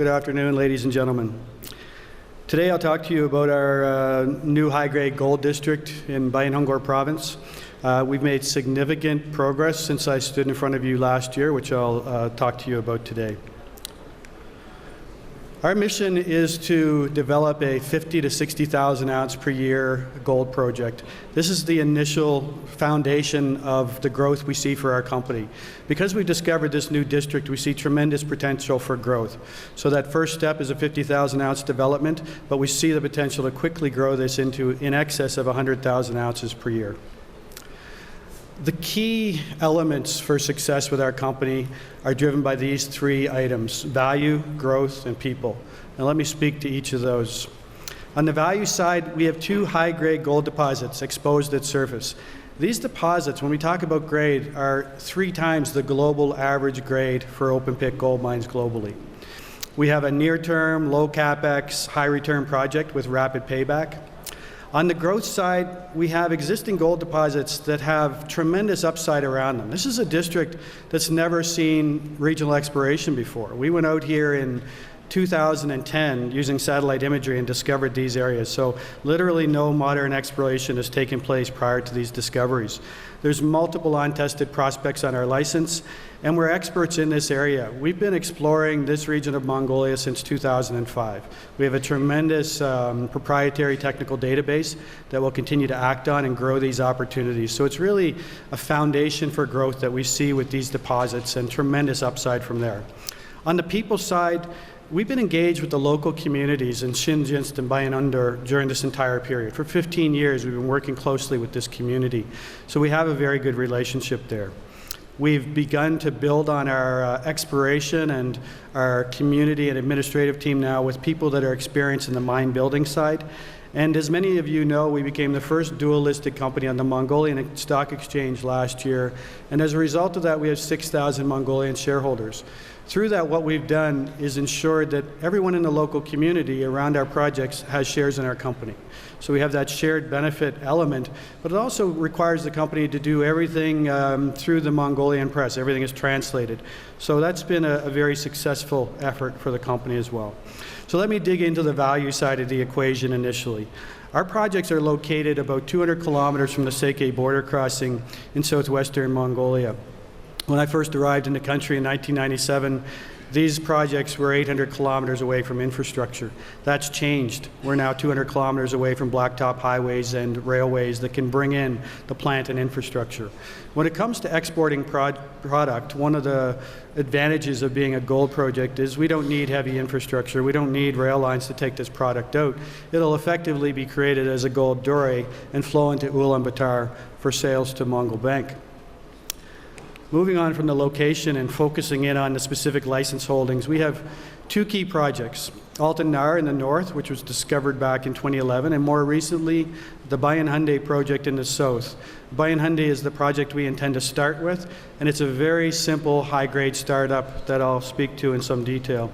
Good afternoon, ladies and gentlemen. Today I'll talk to you about our new high-grade gold district in Bayan Khundii province. We've made significant progress since I stood in front of you last year, which I'll talk to you about today. Our mission is to develop a 50 to 60,000 ounce per year gold project. This is the initial foundation of the growth we see for our company. Because we discovered this new district, we see tremendous potential for growth. So that first step is a 50,000 ounce development, but we see the potential to quickly grow this into in excess of 100,000 ounces per year. The key elements for success with our company are driven by these three items: value, growth, and people. Now let me speak to each of those. On the value side, we have two high-grade gold deposits exposed at surface. These deposits, when we talk about grade, are 3 times the global average grade for open-pit gold mines globally. We have a near-term, low-capex, high-return project with rapid payback. On the growth side, we have existing gold deposits that have tremendous upside around them. This is a district that's never seen regional exploration before. We went out here in 2010 using satellite imagery and discovered these areas. So literally no modern exploration has taken place prior to these discoveries. There's multiple untested prospects on our license, and we're experts in this area. We've been exploring this region of Mongolia since 2005. We have a tremendous proprietary technical database that we'll continue to act on and grow these opportunities. So it's really a foundation for growth that we see with these deposits and tremendous upside from there. On the people side, we've been engaged with the local communities in Shinjinst and Bayan Khundii during this entire period. For 15 years, we've been working closely with this community. So we have a very good relationship there. We've begun to build on our exploration and our community and administrative team now with people that are experienced in the mine building side. And as many of you know, we became the first dual-listed company on the Mongolian Stock Exchange last year. And as a result of that, we have 6,000 Mongolian shareholders. Through that, what we've done is ensured that everyone in the local community around our projects has shares in our company. So we have that shared benefit element, but it also requires the company to do everything through the Mongolian press. Everything is translated. So that's been a very successful effort for the company as well. So let me dig into the value side of the equation initially. Our projects are located about 200 kilometers from the Seke border crossing in southwestern Mongolia. When I first arrived in the country in 1997, these projects were 800 kilometers away from infrastructure. That's changed. We're now 200 kilometers away from blacktop highways and railways that can bring in the plant and infrastructure. When it comes to exporting product, one of the advantages of being a gold project is we don't need heavy infrastructure. We don't need rail lines to take this product out. It'll effectively be created as a gold doré and flow into Ulaanbaatar for sales to Mongol Bank. Moving on from the location and focusing in on the specific license holdings, we have two key projects: Altan Nar in the north, which was discovered back in 2011, and more recently, the Bayan Khundii project in the south. Bayan Khundii is the project we intend to start with, and it's a very simple, high-grade startup that I'll speak to in some detail.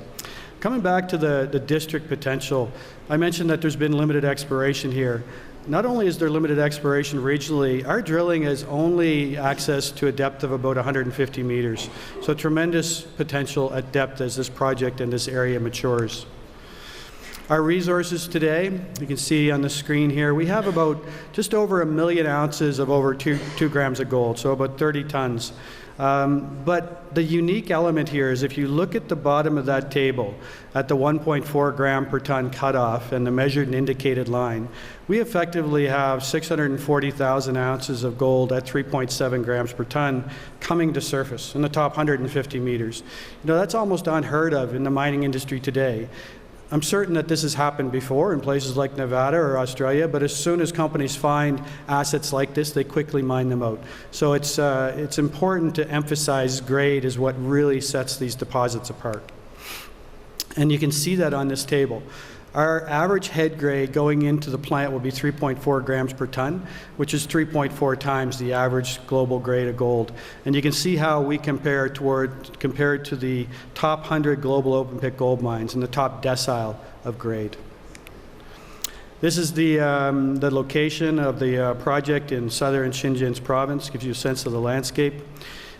Coming back to the district potential, I mentioned that there's been limited exploration here. Not only is there limited exploration regionally, our drilling has only access to a depth of about 150 meters. So tremendous potential at depth as this project and this area matures. Our resources today, you can see on the screen here, we have about just over 1 million ounces of over 2 grams of gold, so about 30 tons. But the unique element here is if you look at the bottom of that table at the 1.4 gram per ton cutoff and the measured and indicated line, we effectively have 640,000 ounces of gold at 3.7 grams per ton coming to surface in the top 150 meters. You know, that's almost unheard of in the mining industry today. I'm certain that this has happened before in places like Nevada or Australia, but as soon as companies find assets like this, they quickly mine them out. So it's important to emphasize grade is what really sets these deposits apart. And you can see that on this table. Our average head grade going into the plant will be 3.4 grams per ton, which is 3.4 times the average global grade of gold. And you can see how we compare compared to the top 100 global open pit gold mines in the top decile of grade. This is the location of the project in southern Xinjiang province. Gives you a sense of the landscape.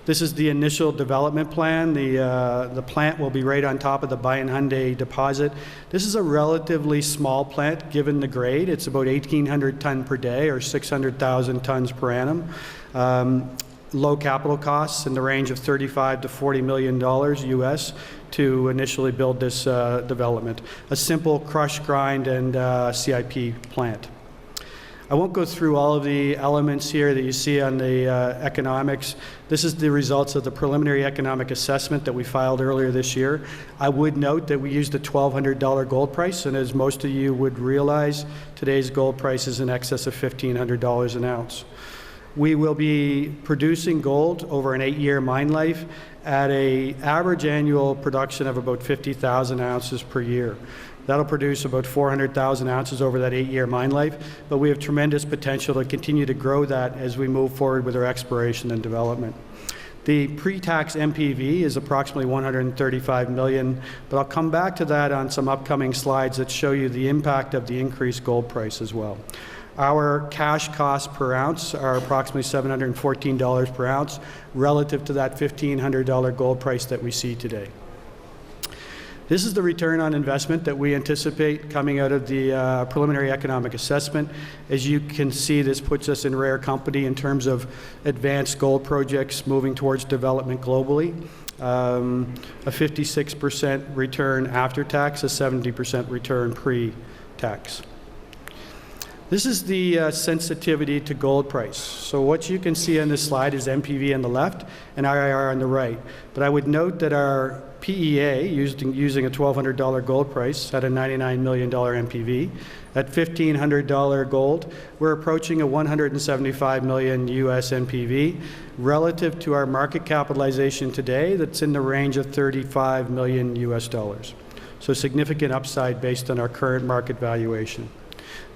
This is the initial development plan. The plant will be right on top of the Bayan Khundii deposit. This is a relatively small plant given the grade. It's about 1,800 ton per day or 600,000 tons per annum. Low capital costs in the range of $35 to $40 million US to initially build this development. A simple crush, grind, and CIP plant. I won't go through all of the elements here that you see on the economics. This is the results of the preliminary economic assessment that we filed earlier this year. I would note that we used a $1,200 gold price, and as most of you would realize, today's gold price is in excess of $1,500 an ounce. We will be producing gold over an 8-year mine life at an average annual production of about 50,000 ounces per year. That'll produce about 400,000 ounces over that 8-year mine life, but we have tremendous potential to continue to grow that as we move forward with our exploration and development. The pre-tax NPV is approximately $135 million, but I'll come back to that on some upcoming slides that show you the impact of the increased gold price as well. Our cash costs per ounce are approximately $714 per ounce relative to that $1,500 gold price that we see today. This is the return on investment that we anticipate coming out of the preliminary economic assessment. As you can see, this puts us in rare company in terms of advanced gold projects moving towards development globally. A 56% return after tax, a 70% return pre-tax. This is the sensitivity to gold price. So what you can see on this slide is NPV on the left and IRR on the right. But I would note that our PEA, using a $1,200 gold price, at a $99 million NPV. At $1,500 gold, we're approaching a $175 million US NPV relative to our market capitalization today that's in the range of $35 million US dollars. So significant upside based on our current market valuation.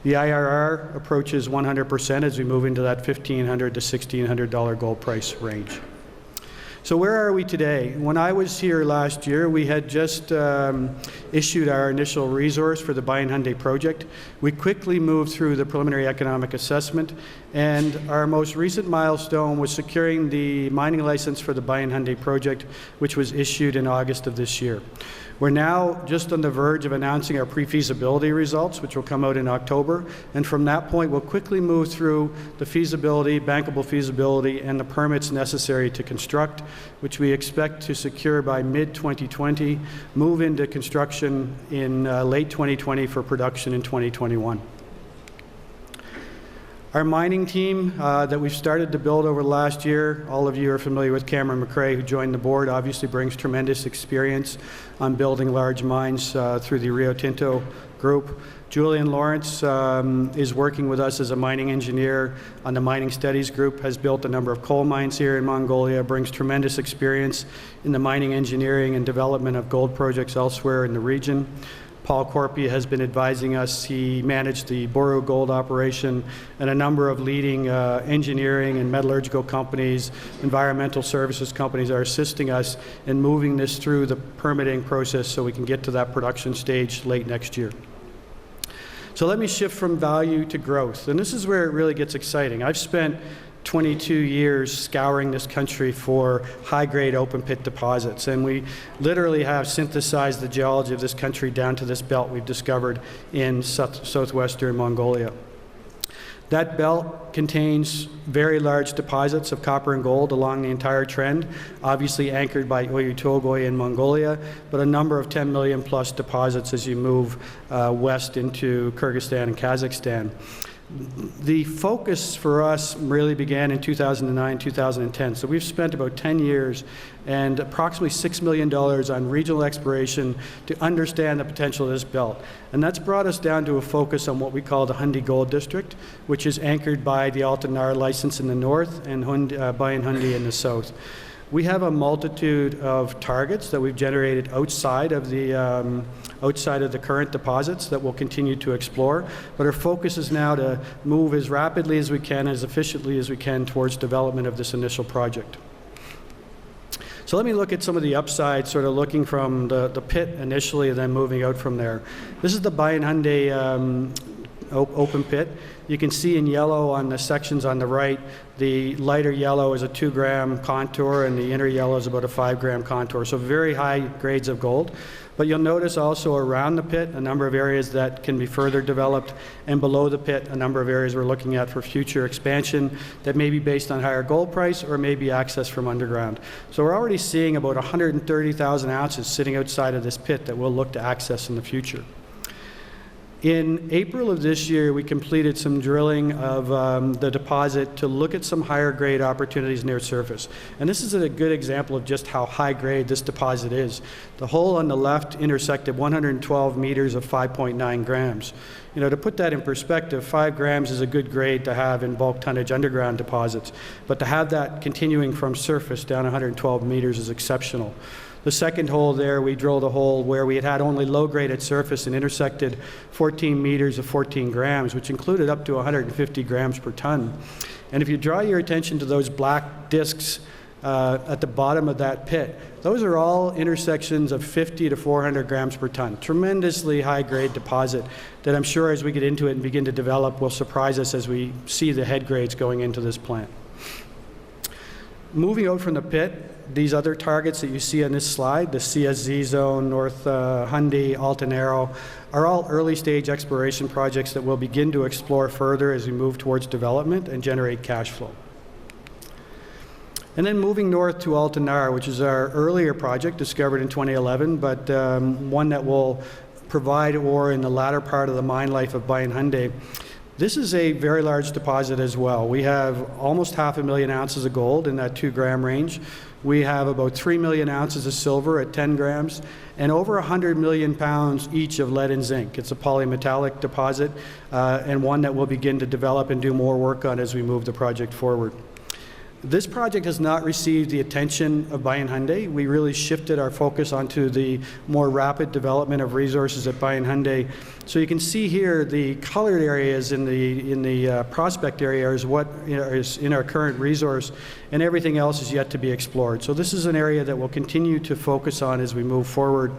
The IRR approaches 100% as we move into that $1,500 to $1,600 gold price range. So where are we today? When I was here last year, we had just issued our initial resource for the Bayan Khundii project. We quickly moved through the preliminary economic assessment, and our most recent milestone was securing the mining license for the Bayan Khundii project, which was issued in August of this year. We're now just on the verge of announcing our pre-feasibility results, which will come out in October. And from that point, we'll quickly move through the feasibility, bankable feasibility, and the permits necessary to construct, which we expect to secure by mid-2020, move into construction in late 2020 for production in 2021. Our mining team that we've started to build over the last year, all of you are familiar with Cameron McRae, who joined the board, obviously brings tremendous experience on building large mines through the Rio Tinto group. Julian Lawrence is working with us as a mining engineer on the mining studies group, has built a number of coal mines here in Mongolia, brings tremendous experience in the mining engineering and development of gold projects elsewhere in the region. Paul Corp has been advising us. He managed the Boru gold operation, and a number of leading engineering and metallurgical companies, environmental services companies are assisting us in moving this through the permitting process so we can get to that production stage late next year. So let me shift from value to growth, and this is where it really gets exciting. I've spent 22 years scouring this country for high-grade open-pit deposits, and we literally have synthesized the geology of this country down to this belt we've discovered in southwestern Mongolia. That belt contains very large deposits of copper and gold along the entire trend, obviously anchored by Oyu Tolgoi in Mongolia, but a number of 10 million plus deposits as you move west into Kyrgyzstan and Kazakhstan. The focus for us really began in 2009, 2010. So we've spent about 10 years and approximately $6 million on regional exploration to understand the potential of this belt. And that's brought us down to a focus on what we call the Khundii Gold District, which is anchored by the Altan license in the north and Bayan Khundii in the south. We have a multitude of targets that we've generated outside of the current deposits that we'll continue to explore, but our focus is now to move as rapidly as we can, as efficiently as we can towards development of this initial project. So let me look at some of the upsides, sort of looking from the pit initially and then moving out from there. This is the Bayan Khundii open pit. You can see in yellow on the sections on the right, the lighter yellow is a 2-gram contour and the inner yellow is about a 5-gram contour, so very high grades of gold. But you'll notice also around the pit a number of areas that can be further developed, and below the pit a number of areas we're looking at for future expansion that may be based on higher gold price or may be access from underground. So we're already seeing about 130,000 ounces sitting outside of this pit that we'll look to access in the future. In April of this year, we completed some drilling of the deposit to look at some higher grade opportunities near surface. And this is a good example of just how high grade this deposit is. The hole on the left intersected 112 meters of 5.9 grams. You know, to put that in perspective, 5 grams is a good grade to have in bulk tonnage underground deposits, but to have that continuing from surface down 112 meters is exceptional. The second hole there, we drilled a hole where we had only low grade at surface and intersected 14 meters of 14 grams, which included up to 150 grams per ton. And if you draw your attention to those black discs at the bottom of that pit, those are all intersections of 50 to 400 grams per ton. Tremendously high grade deposit that I'm sure as we get into it and begin to develop will surprise us as we see the head grades going into this plant. Moving out from the pit, these other targets that you see on this slide, the CSZ zone, North Hundy, Altanero, are all early stage exploration projects that we'll begin to explore further as we move towards development and generate cash flow. And then moving north to Altanar, which is our earlier project discovered in 2011, but one that will provide ore in the latter part of the mine life of Bayan Khundii. This is a very large deposit as well. We have almost 500,000 ounces of gold in that 2-gram range. We have about 3 million ounces of silver at 10 grams and over 100 million pounds each of lead and zinc. It's a polymetallic deposit and one that we'll begin to develop and do more work on as we move the project forward. This project has not received the attention of Bayan Khundii. We really shifted our focus onto the more rapid development of resources at Bayan Khundii. So you can see here the colored areas in the prospect area is what is in our current resource, and everything else is yet to be explored. So this is an area that we'll continue to focus on as we move forward.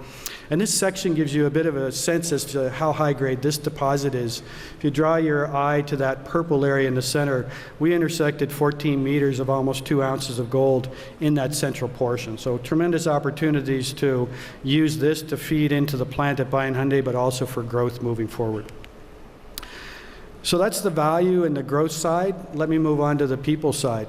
And this section gives you a bit of a sense as to how high grade this deposit is. If you draw your eye to that purple area in the center, we intersected 14 meters of almost 2 ounces of gold in that central portion. So tremendous opportunities to use this to feed into the plant at Bayan Khundii, but also for growth moving forward. So that's the value and the growth side. Let me move on to the people side.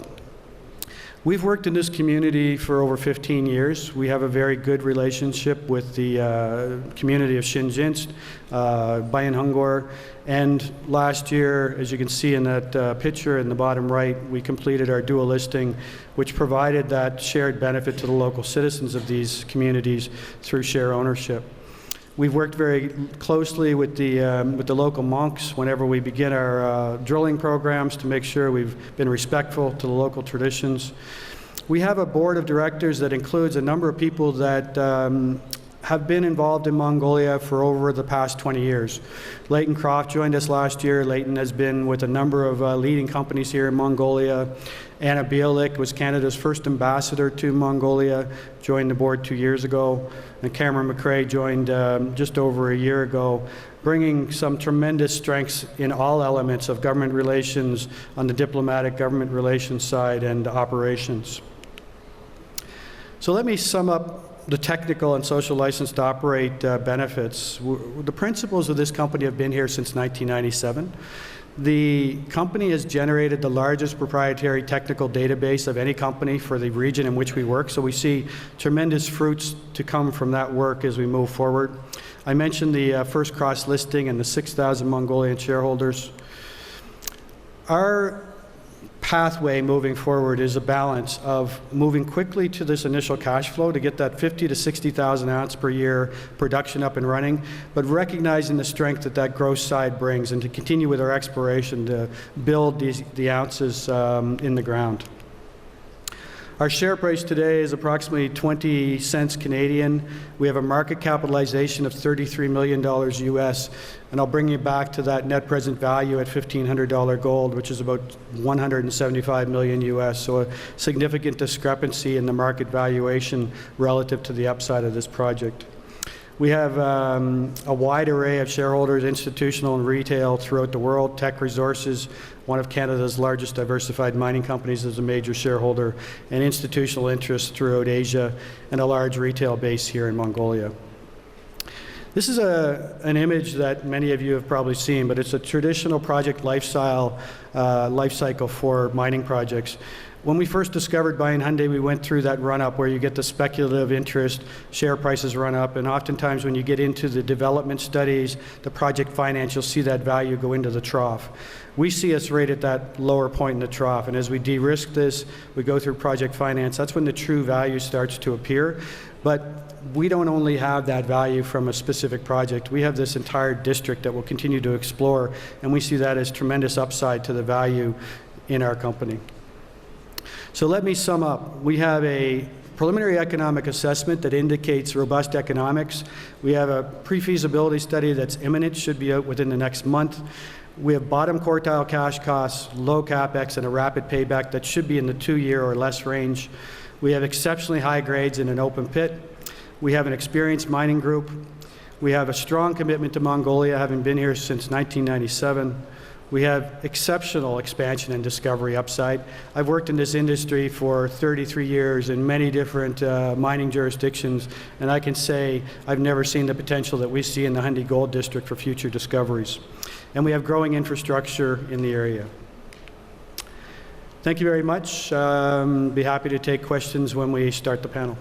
We've worked in this community for over 15 years. We have a very good relationship with the community of Shinjinst, Bayan Khundii, and last year, as you can see in that picture in the bottom right, we completed our dual listing, which provided that shared benefit to the local citizens of these communities through share ownership. We've worked very closely with the local monks whenever we begin our drilling programs to make sure we've been respectful to the local traditions. We have a board of directors that includes a number of people that have been involved in Mongolia for over the past 20 years. Leighton Croft joined us last year. Leighton has been with a number of leading companies here in Mongolia. Anna Bielik was Canada's first ambassador to Mongolia, joined the board 2 years ago. And Cameron McRae joined just over a year ago, bringing some tremendous strengths in all elements of government relations on the diplomatic government relations side and operations. So let me sum up the technical and social license to operate benefits. The principles of this company have been here since 1997. The company has generated the largest proprietary technical database of any company for the region in which we work, so we see tremendous fruits to come from that work as we move forward. I mentioned the first cross-listing and the 6,000 Mongolian shareholders. Our pathway moving forward is a balance of moving quickly to this initial cash flow to get that 50 to 60,000 ounce per year production up and running, but recognizing the strength that that growth side brings and to continue with our exploration to build the ounces in the ground. Our share price today is approximately 20 cents Canadian. We have a market capitalization of $33 million US, and I'll bring you back to that net present value at $1,500 gold, which is about 175 million US, so a significant discrepancy in the market valuation relative to the upside of this project. We have a wide array of shareholders, institutional and retail, throughout the world. Teck Resources, one of Canada's largest diversified mining companies, is a major shareholder, and institutional interests throughout Asia, and a large retail base here in Mongolia. This is an image that many of you have probably seen, but it's a traditional project life cycle for mining projects. When we first discovered Bayan Khundii, we went through that run-up where you get the speculative interest, share prices run up, and oftentimes when you get into the development studies, the project finance, you'll see that value go into the trough. We see us right at that lower point in the trough, and as we de-risk this, we go through project finance, that's when the true value starts to appear. But we don't only have that value from a specific project, we have this entire district that we'll continue to explore, and we see that as tremendous upside to the value in our company. So let me sum up. We have a preliminary economic assessment that indicates robust economics. We have a pre-feasibility study that's imminent, should be out within the next month. We have bottom quartile cash costs, low capex, and a rapid payback that should be in the 2-year or less range. We have exceptionally high grades in an open pit. We have an experienced mining group. We have a strong commitment to Mongolia, having been here since 1997. We have exceptional expansion and discovery upside. I've worked in this industry for 33 years in many different mining jurisdictions, and I can say I've never seen the potential that we see in the Khundii Gold District for future discoveries. And we have growing infrastructure in the area. Thank you very much. Be happy to take questions when we start the panel.